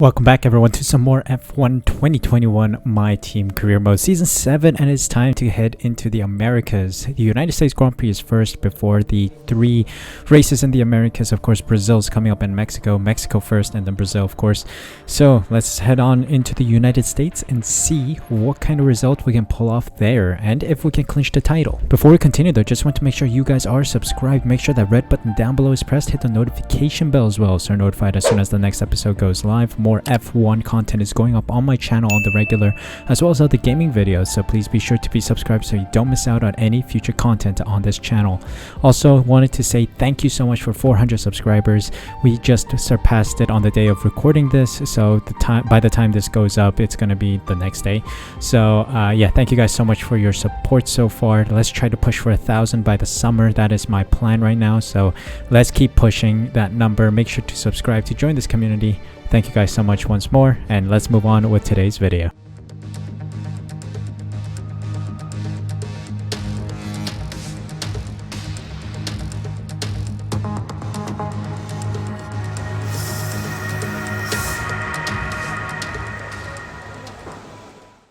Welcome back everyone to some more F1 2021 My Team Career Mode Season 7, and it's time to head into the Americas. The United States Grand Prix is first before the three races in the Americas. Of course, Brazil's coming up in Mexico first, and then Brazil, of course. So let's head on into the United States and see what kind of result we can pull off there and if we can clinch the title. Before we continue though, just want to make sure you guys are subscribed. Make sure that red button down below is pressed. Hit the notification bell as well so you're notified as soon as the next episode goes live. More F1 content is going up on my channel on the regular, as well as other gaming videos, so please be sure to be subscribed so you don't miss out on any future content on this channel. Also wanted to say thank you so much for 400 subscribers. We just surpassed it on the day of recording this, so by the time this goes up it's going to be the next day. So yeah, thank you guys so much for your support so far. Let's try to push for 1,000 by the summer. That is my plan right now, so let's keep pushing that number. Make sure to subscribe to join this community. Thank you guys so much once more, and let's move on with today's video.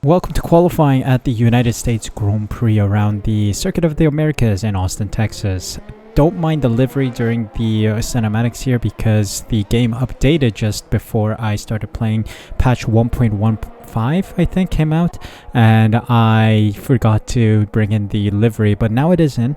Welcome to qualifying at the United States Grand Prix around the Circuit of the Americas in Austin, Texas. Don't mind the livery during the cinematics here because the game updated just before I started playing. Patch 1.15 I think came out, and I forgot to bring in the livery, but now it is in.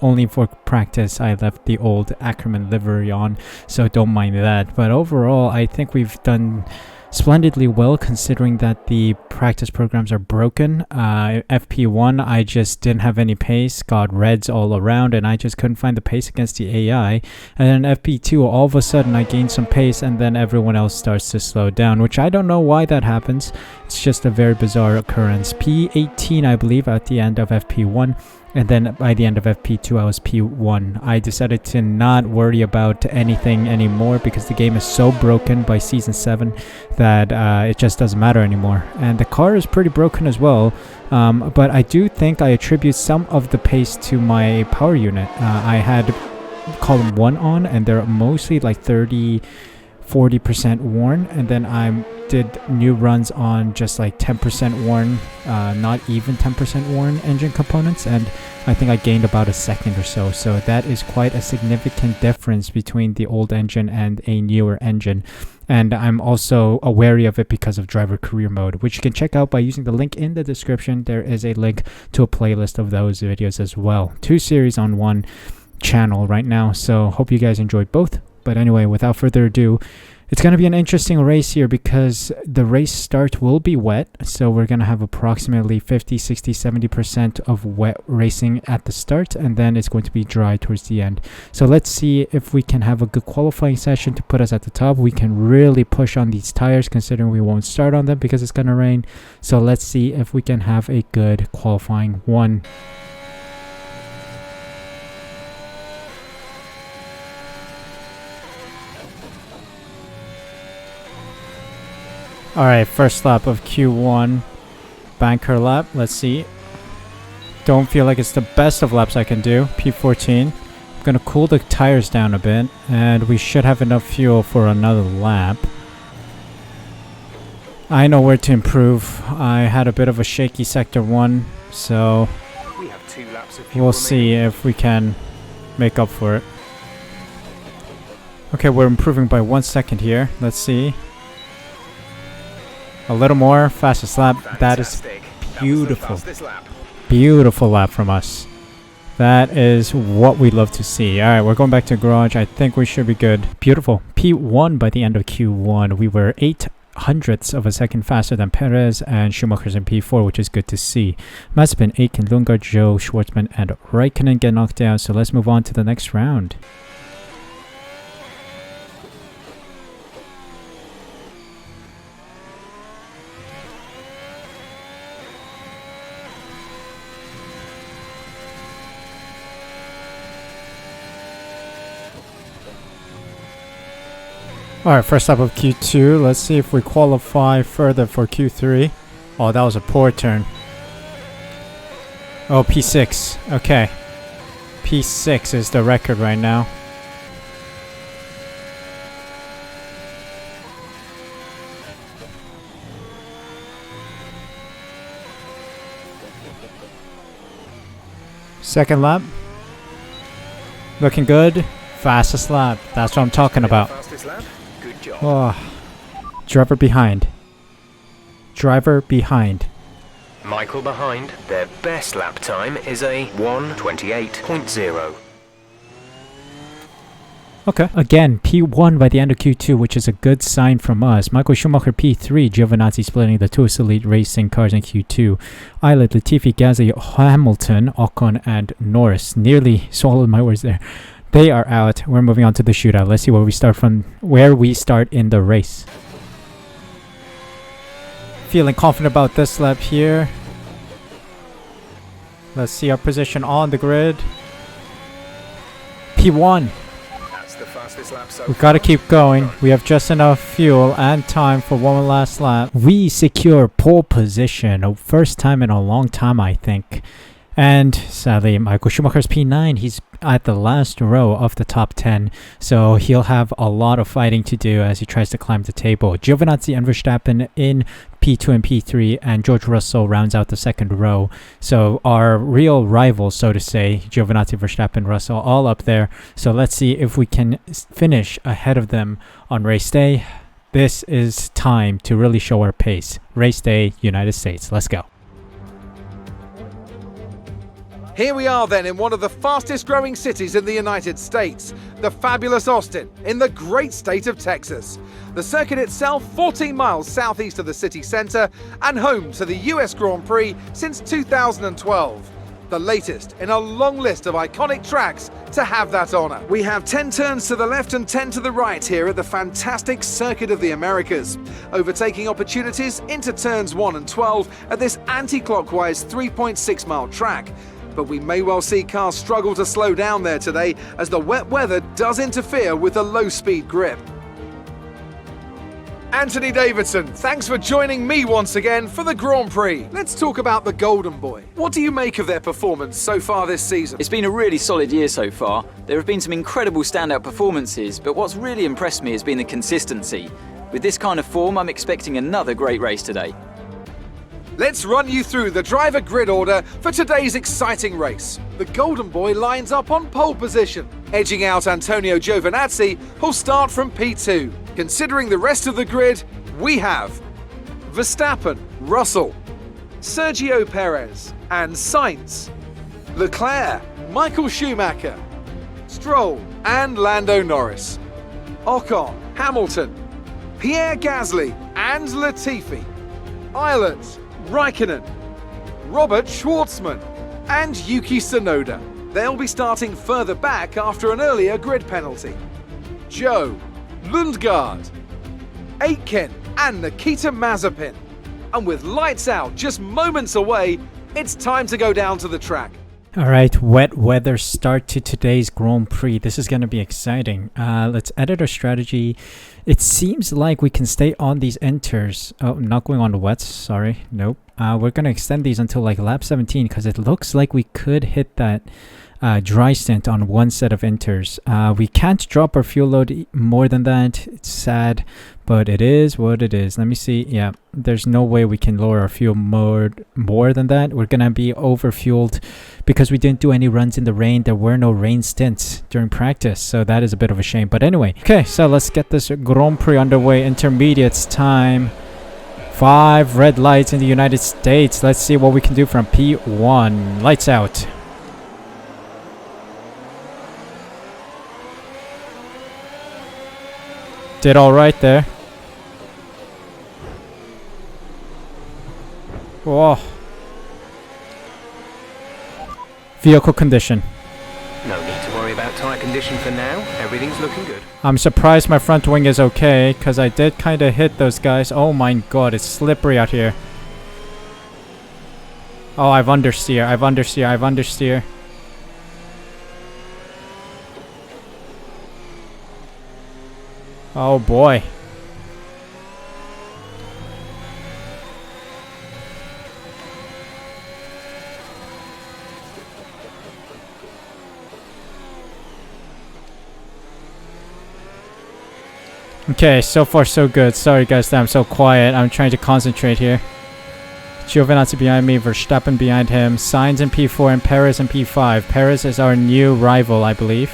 Only for practice I left the old Ackerman livery on, so don't mind that. But overall I think we've done splendidly well considering that the practice programs are broken. FP1 I just didn't have any pace, got reds all around, and I just couldn't find the pace against the AI. And then FP2 all of a sudden I gained some pace, and then everyone else starts to slow down, which I don't know why that happens. It's just a very bizarre occurrence. P18 I believe at the end of FP1, and then by the end of FP2 I was P1. I decided to not worry about anything anymore because the game is so broken by Season 7 that it just doesn't matter anymore. And the car is pretty broken as well, but I do think I attribute some of the pace to my power unit. I had column 1 on, and they're mostly like 30-40% worn, and then I did new runs on just like 10% worn, not even 10% worn engine components, and I think I gained about a second or so. So that is quite a significant difference between the old engine and a newer engine. And I'm also wary of it because of driver career mode, which you can check out by using the link in the description. There is a link to a playlist of those videos as well. 2 series on 1 channel right now, so hope you guys enjoyed both. But anyway, without further ado, it's going to be an interesting race here because the race start will be wet. So we're going to have approximately 50, 60, 70% of wet racing at the start, and then it's going to be dry towards the end. So let's see if we can have a good qualifying session to put us at the top. We can really push on these tires considering we won't start on them because it's going to rain. So let's see if we can have a good qualifying one. Alright, first lap of Q1, banker lap, let's see. Don't feel like it's the best of laps I can do. P14. I'm gonna cool the tires down a bit, and we should have enough fuel for another lap. I know where to improve. I had a bit of a shaky sector 1, so we'll see if we can make up for it. Okay, we're improving by 1 second here. Let's see. A little more, fastest lap. That is beautiful. Beautiful lap from us. That is what we love to see. Alright, we're going back to garage. I think we should be good. Beautiful. P1 by the end of Q1. We were 0.08 of a second faster than Perez and Schumacher's in P4, which is good to see. Mazepin, Aitken, Lundgaard, Joe, Schwartzman, and Raikkonen get knocked down. So let's move on to the next round. Alright, first lap of Q2. Let's see if we qualify further for Q3. Oh, that was a poor turn. Oh, P6. Okay. P6 is the record right now. Second lap. Looking good. Fastest lap. That's what I'm talking about. Good job. Oh. Driver behind. Driver behind. Michael behind. Their best lap time is a 1:28.0. Okay. Again, P1 by the end of Q2, which is a good sign from us. Michael Schumacher P3, Giovinazzi splitting the two Elite Racing cars in Q2. Eilert, Latifi, Gasly, Hamilton, Ocon, and Norris. Nearly swallowed my words there. They are out. We're moving on to the shootout. Let's see where we start in the race. Feeling confident about this lap here. Let's see our position on the grid. P1. We gotta keep going. We have just enough fuel and time for one last lap. We secure pole position. First time in a long time, I think. And sadly, Michael Schumacher's P9. He's at the last row of the top 10. So he'll have a lot of fighting to do as he tries to climb the table. Giovinazzi and Verstappen in P2 and P3. And George Russell rounds out the second row. So our real rivals, so to say, Giovinazzi, Verstappen, Russell, all up there. So let's see if we can finish ahead of them on race day. This is time to really show our pace. Race day, United States. Let's go. Here we are then in one of the fastest growing cities in the United States, the fabulous Austin, in the great state of Texas. The circuit itself 14 miles southeast of the city centre and home to the US Grand Prix since 2012. The latest in a long list of iconic tracks to have that honour. We have 10 turns to the left and 10 to the right here at the fantastic Circuit of the Americas. Overtaking opportunities into turns 1 and 12 at this anti-clockwise 3.6 mile track. But we may well see cars struggle to slow down there today as the wet weather does interfere with the low-speed grip. Anthony Davidson, thanks for joining me once again for the Grand Prix. Let's talk about the Golden Boy. What do you make of their performance so far this season? It's been a really solid year so far. There have been some incredible standout performances, but what's really impressed me has been the consistency. With this kind of form, I'm expecting another great race today. Let's run you through the driver grid order for today's exciting race. The Golden Boy lines up on pole position, edging out Antonio Giovinazzi, who'll start from P2. Considering the rest of the grid, we have Verstappen, Russell, Sergio Perez and Sainz, Leclerc, Michael Schumacher, Stroll and Lando Norris, Ocon, Hamilton, Pierre Gasly and Latifi, Eilert, Raikkonen, Robert Schwartzman and Yuki Tsunoda. They'll be starting further back after an earlier grid penalty. Joe, Lundgaard, Aitken and Nikita Mazepin. And with lights out just moments away, it's time to go down to the track. Alright, wet weather start to today's Grand Prix. This is going to be exciting. Let's edit our strategy. It seems like we can stay on these enters. Oh, I'm not going on the wets. Sorry. Nope. We're going to extend these until like lap 17 because it looks like we could hit that dry stint on one set of enters. We can't drop our fuel load more than that. It's sad, but it is what it is. Let me see. Yeah, there's no way we can lower our fuel more than that. We're gonna be over fueled because we didn't do any runs in the rain. There were no rain stints during practice, so that is a bit of a shame. But anyway, okay, so let's get this Grand Prix underway. Intermediates time. 5 red lights in the United States. Let's see what we can do from P1. Lights out. Did all right there. Whoa. Vehicle condition. No need to worry about tyre condition for now. Everything's looking good. I'm surprised my front wing is okay, because I did kind of hit those guys. Oh my god, it's slippery out here. Oh, I've understeer. Oh boy. Okay, so far so good. Sorry guys that I'm so quiet. I'm trying to concentrate here. Giovinazzi behind me, Verstappen behind him, Sainz in P4 and Perez in P5. Perez is our new rival, I believe,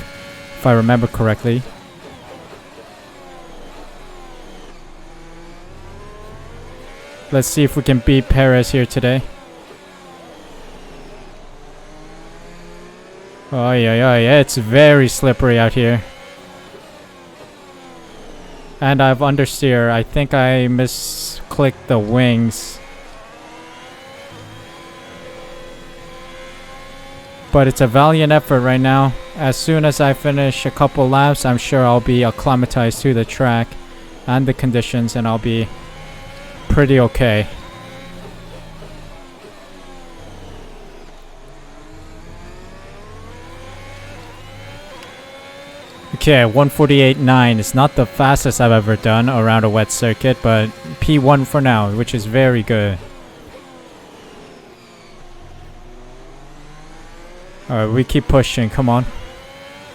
if I remember correctly. Let's see if we can beat Perez here today. Oh yeah, it's very slippery out here. And I've understeer. I think I misclicked the wings. But it's a valiant effort right now. As soon as I finish a couple laps, I'm sure I'll be acclimatized to the track and the conditions, and I'll be pretty okay. Okay, 148.9 is not the fastest I've ever done around a wet circuit, but P1 for now, which is very good. Alright, we keep pushing, come on.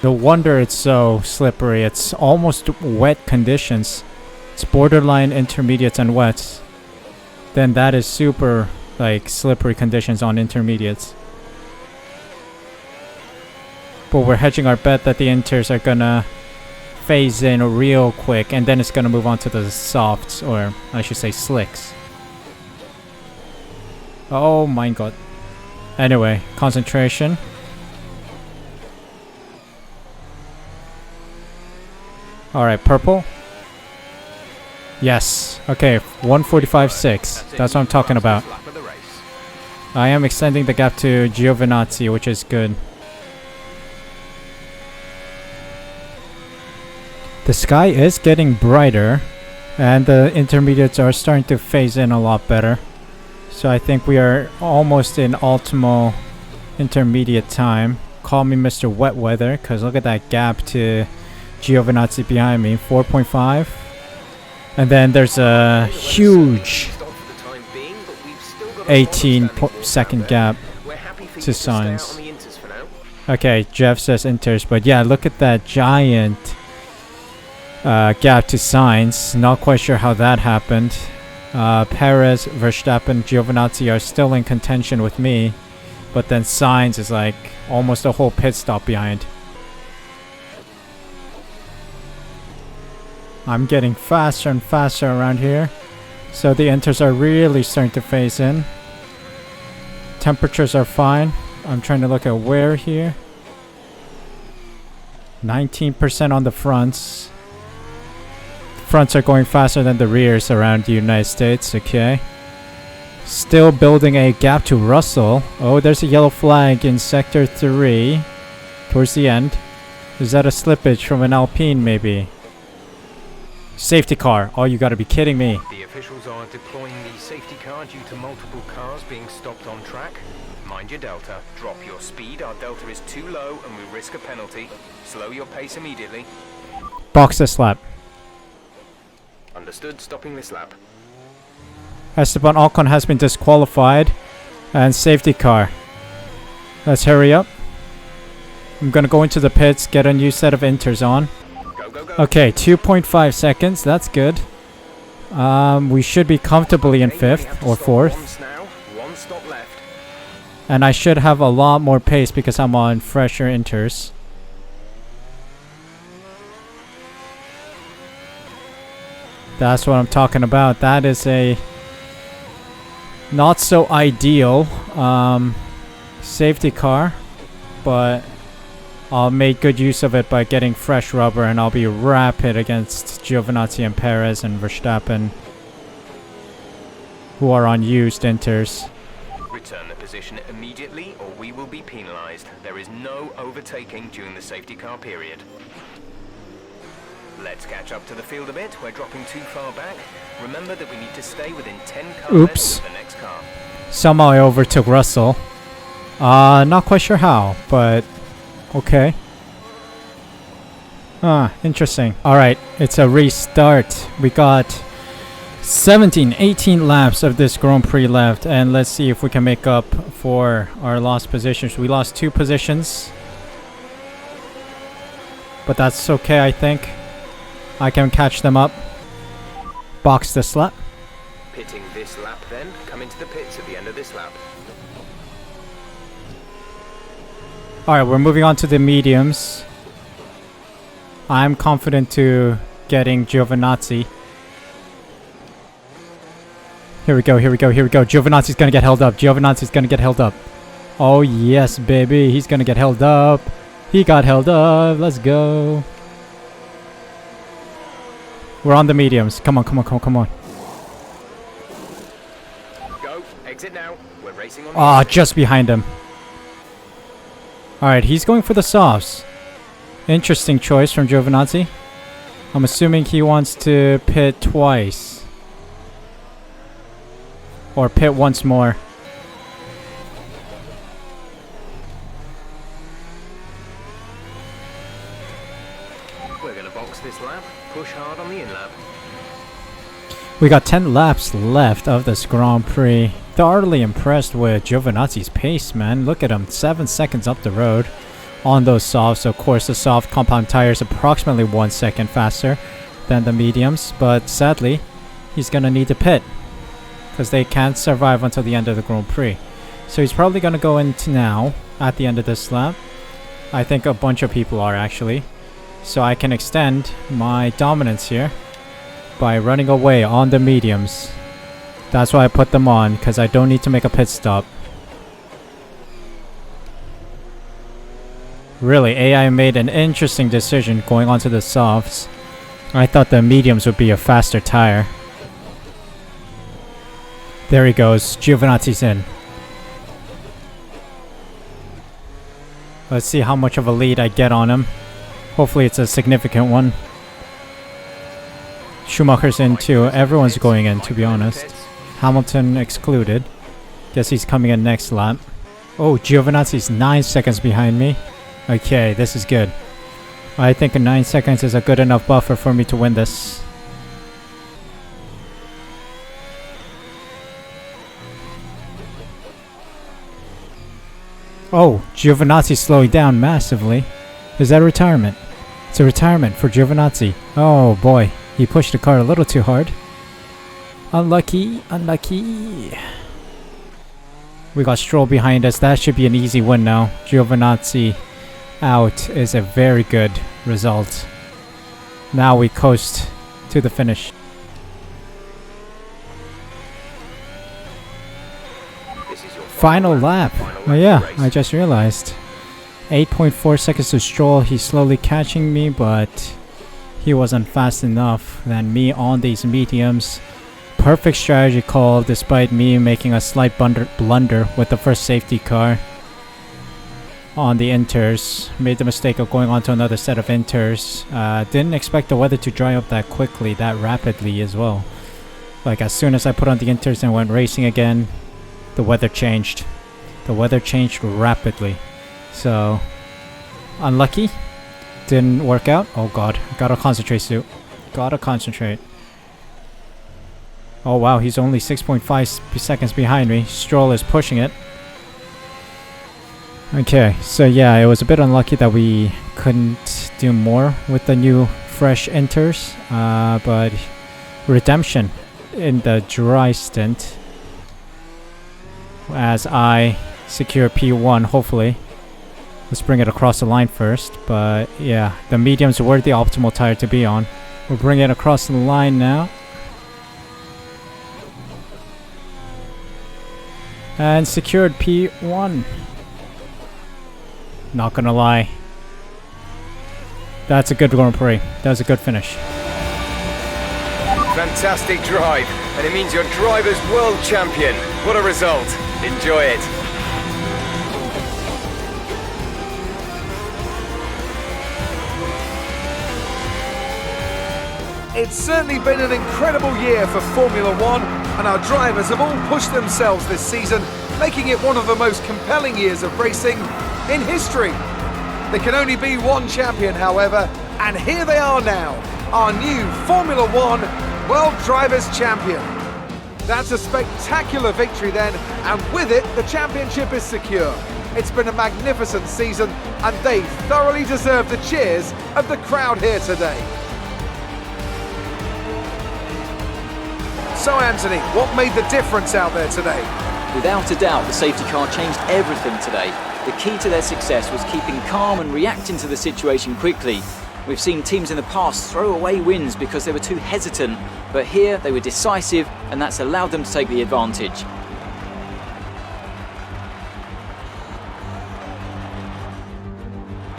No wonder it's so slippery. It's almost wet conditions. It's borderline intermediates and wets. Then that is super, like, slippery conditions on intermediates. But we're hedging our bet that the inters are gonna phase in real quick, and then it's gonna move on to the softs, or I should say slicks. Oh my god. Anyway, concentration. Alright, purple. Yes. Okay, 145.6. That's what I'm talking about. I am extending the gap to Giovinazzi, which is good. The sky is getting brighter, and the intermediates are starting to phase in a lot better. So I think we are almost in optimal intermediate time. Call me Mr. Wet Weather, because look at that gap to Giovinazzi behind me, 4.5. And then there's a huge 18-second gap to Sainz. Okay, Jeff says inters, but yeah, look at that giant gap to Sainz. Not quite sure how that happened. Perez, Verstappen, Giovinazzi are still in contention with me, but then Sainz is like almost a whole pit stop behind. I'm getting faster and faster around here, so the inters are really starting to phase in. Temperatures are fine. I'm trying to look at wear here. 19% on the fronts. Fronts are going faster than the rears around the United States. Okay. Still building a gap to Russell. Oh, there's a yellow flag in sector 3 towards the end. Is that a slippage from an Alpine maybe? Safety car. Oh, you gotta be kidding me. The officials are deploying the safety car due to multiple cars being stopped on track. Mind your delta. Drop your speed. Our delta is too low and we risk a penalty. Slow your pace immediately. Box this lap. Understood. Stopping this lap. Esteban Ocon has been disqualified. And safety car. Let's hurry up. I'm gonna go into the pits, get a new set of inters on. Okay, 2.5 seconds. That's good. We should be comfortably in 5th or 4th. And I should have a lot more pace because I'm on fresher inters. That's what I'm talking about. That is a not so ideal safety car, but I'll make good use of it by getting fresh rubber, and I'll be rapid against Giovinazzi and Perez and Verstappen, who are on used inters. Return the position immediately or we will be penalized. There is no overtaking during the safety car period. Let's catch up to the field a bit. We're dropping too far back. Remember that we need to stay within 10 car lengths of the next car. Somehow I overtook Russell. Not quite sure how, but okay. Interesting. Alright, it's a restart. We got 18 laps of this Grand Prix left, and let's see if we can make up for our lost positions. We lost 2 positions, but that's okay. I think I can catch them up. Box this lap. Pitting this lap then, come into the pits at the end of this lap. Alright, we're moving on to the mediums. I'm confident to getting Giovinazzi. Here we go, here we go, here we go. Giovinazzi's gonna get held up. Giovinazzi's gonna get held up. Oh yes, baby. He's gonna get held up. He got held up. Let's go. We're on the mediums. Come on, come on, come on, come on. Go, exit now. We're racing on. Ah, just behind him. Alright, he's going for the softs. Interesting choice from Giovinazzi. I'm assuming he wants to pit twice. Or pit once more. We're gonna box this lap. Push hard on the in lap. We got 10 laps left of this Grand Prix. Thoroughly impressed with Giovinazzi's pace, man. Look at him, 7 seconds up the road on those softs. Of course, the soft compound tires approximately 1 second faster than the mediums, but sadly, he's gonna need to pit because they can't survive until the end of the Grand Prix. So he's probably gonna go into now at the end of this lap. I think a bunch of people are actually. So I can extend my dominance here by running away on the mediums. That's why I put them on, because I don't need to make a pit stop. Really, AI made an interesting decision going onto the softs. I thought the mediums would be a faster tire. There he goes. Giovinazzi's in. Let's see how much of a lead I get on him. Hopefully it's a significant one. Schumacher's in too. Everyone's going in, to be honest. Hamilton excluded. Guess he's coming in next lap. Oh, Giovinazzi's 9 seconds behind me. Okay, this is good. I think 9 seconds is a good enough buffer for me to win this. Oh, Giovinazzi's slowing down massively. Is that a retirement? It's a retirement for Giovinazzi. Oh boy, he pushed the car a little too hard. Unlucky, unlucky. We got Stroll behind us. That should be an easy win now. Giovinazzi out is a very good result. Now we coast to the finish. This is your Final lap. Oh yeah, race. I just realized. 8.4 seconds to Stroll. He's slowly catching me, but he wasn't fast enough than me on these mediums. Perfect strategy call despite me making a slight blunder with the first safety car on the inters. Made the mistake of going on to another set of inters. Didn't expect the weather to dry up that quickly, that rapidly as well. Like as soon as I put on the inters and went racing again, the weather changed. The weather changed rapidly. So, unlucky. Didn't work out. Oh god, gotta concentrate, Suh. Gotta concentrate. Oh wow, he's only 6.5 seconds behind me. Stroll is pushing it. Okay, so yeah, it was a bit unlucky that we couldn't do more with the new fresh inters. But redemption in the dry stint as I secure P1, hopefully. Let's bring it across the line first. But yeah, the mediums were the optimal tire to be on. We'll bring it across the line now. And secured P1. Not gonna lie. That's a good Grand Prix. That was a good finish. Fantastic drive, and it means your driver's world champion. What a result. Enjoy it. It's certainly been an incredible year for Formula One, and our drivers have all pushed themselves this season, making it one of the most compelling years of racing in history. There can only be one champion, however, and here they are now, our new Formula One World Drivers' Champion. That's a spectacular victory then, and with it, the championship is secure. It's been a magnificent season, and they thoroughly deserve the cheers of the crowd here today. So Anthony, what made the difference out there today? Without a doubt, the safety car changed everything today. The key to their success was keeping calm and reacting to the situation quickly. We've seen teams in the past throw away wins because they were too hesitant, but here they were decisive, and that's allowed them to take the advantage.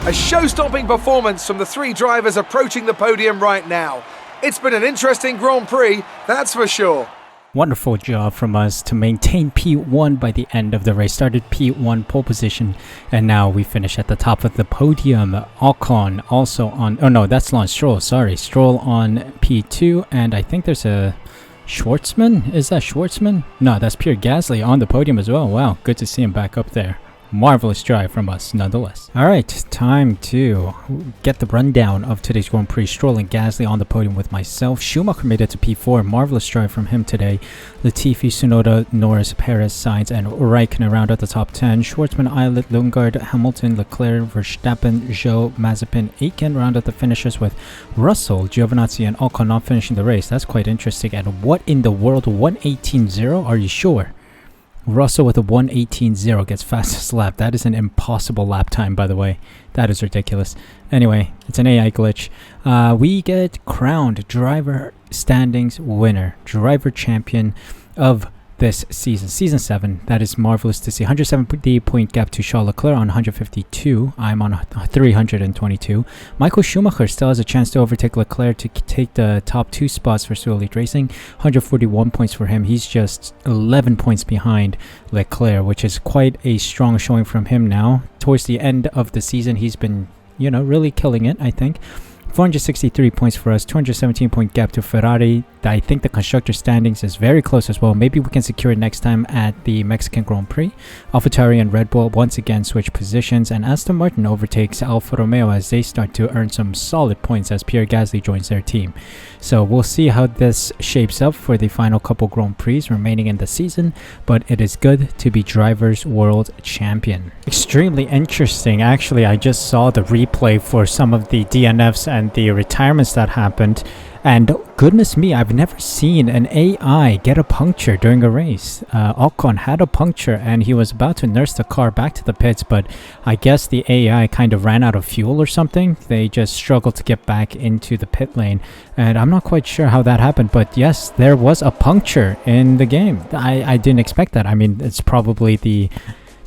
A show-stopping performance from the three drivers approaching the podium right now. It's been an interesting Grand Prix, that's for sure. Wonderful job from us to maintain P1 by the end of the race. Started P1 pole position, and now we finish at the top of the podium. Ocon also on, oh no, that's Lance Stroll, sorry. Stroll on P2, and I think there's a Schwartzman? Is that Schwartzman? No, that's Pierre Gasly on the podium as well. Wow, good to see him back up there. Marvelous drive from us nonetheless. Alright, time to get the rundown of today's Grand Prix. Stroll and Gasly on the podium with myself. Schumacher made it to P4. Marvelous drive from him today. Latifi, Tsunoda, Norris, Perez, Sainz, and Raikkonen around at the top 10. Schwartzman, Eilert, Lundgaard, Hamilton, Leclerc, Verstappen, Zhou, Mazepin, Aiken round at the finishers with Russell, Giovinazzi, and Ocon not finishing the race. That's quite interesting. And what in the world? 1:18.0? Are you sure? Russell with a 1:18.0 gets fastest lap. That is an impossible lap time, by the way. That is ridiculous. Anyway, it's an AI glitch. We get crowned driver standings winner, driver champion of this season, season 7. That is marvelous to see. 170 point gap to Charles Leclerc on 152. I'm on 322. Michael Schumacher still has a chance to overtake Leclerc to take the top 2 spots for Suh Elite Racing. 141 points for him. He's just 11 points behind Leclerc, which is quite a strong showing from him now. Towards the end of the season, he's been, you know, really killing it, I think. 463 points for us, 217 point gap to Ferrari. I think the constructor standings is very close as well. Maybe we can secure it next time at the Mexican Grand Prix. AlphaTauri and Red Bull once again switch positions, and Aston Martin overtakes Alfa Romeo as they start to earn some solid points as Pierre Gasly joins their team. So we'll see how this shapes up for the final couple Grand Prix remaining in the season, but it is good to be Drivers' World Champion. Extremely interesting. Actually, I just saw the replay for some of the DNFs and the retirements that happened, and goodness me, I've never seen an AI get a puncture during a race. Ocon had a puncture and he was about to nurse the car back to the pits, but I guess the AI kind of ran out of fuel or something. They just struggled to get back into the pit lane, and I'm not quite sure how that happened, but yes, there was a puncture in the game. I didn't expect that. I mean, it's probably the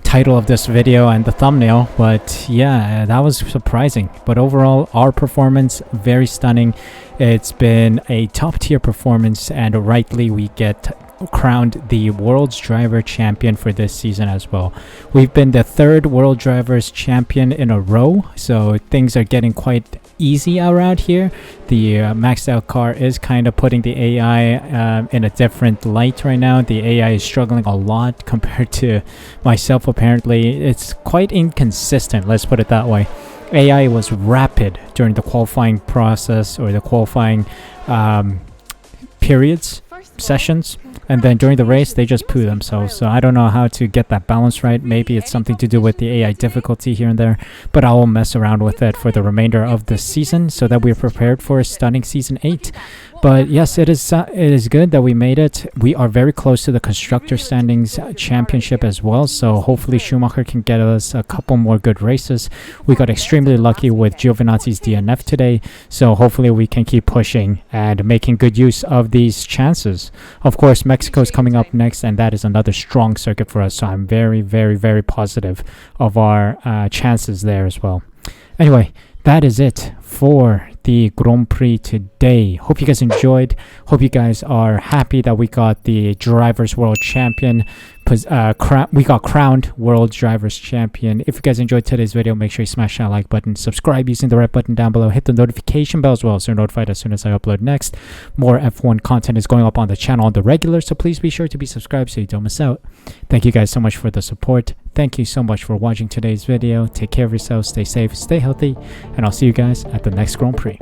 title of this video and the thumbnail, but yeah, that was surprising. But overall, our performance very stunning. It's been a top tier performance, and rightly we get crowned the World's Driver Champion for this season as well. We've been the 3rd World Drivers Champion in a row, so things are getting quite easy around here. The maxed out car is kind of putting the AI in a different light right now. The AI is struggling a lot compared to myself apparently. It's quite inconsistent, let's put it that way. AI was rapid during the qualifying process, or the qualifying sessions, and then during the race they just poo themselves. So I don't know how to get that balance right. Maybe it's something to do with the AI difficulty here and there, but I will mess around with it for the remainder of the season so that we're prepared for a stunning season 8. But yes, it is good that we made it. We are very close to the constructor standings championship as well, so hopefully Schumacher can get us a couple more good races. We got extremely lucky with Giovinazzi's DNF today, so hopefully we can keep pushing and making good use of these chances. Of course, Mexico is coming up next, and that is another strong circuit for us, so I'm very, very, very positive of our chances there as well. Anyway, that is it for the Grand Prix today. Hope you guys enjoyed. Hope you guys are happy that we got the Drivers World Champion. We got crowned World Drivers Champion. If you guys enjoyed today's video, make sure you smash that like button, subscribe using the red button down below, hit the notification bell as well so you're notified as soon as I upload next. More F1 content is going up on the channel on the regular, so please be sure to be subscribed so you don't miss out. Thank you guys so much for the support. Thank you so much for watching today's video. Take care of yourselves, stay safe, stay healthy, and I'll see you guys at the next Grand Prix.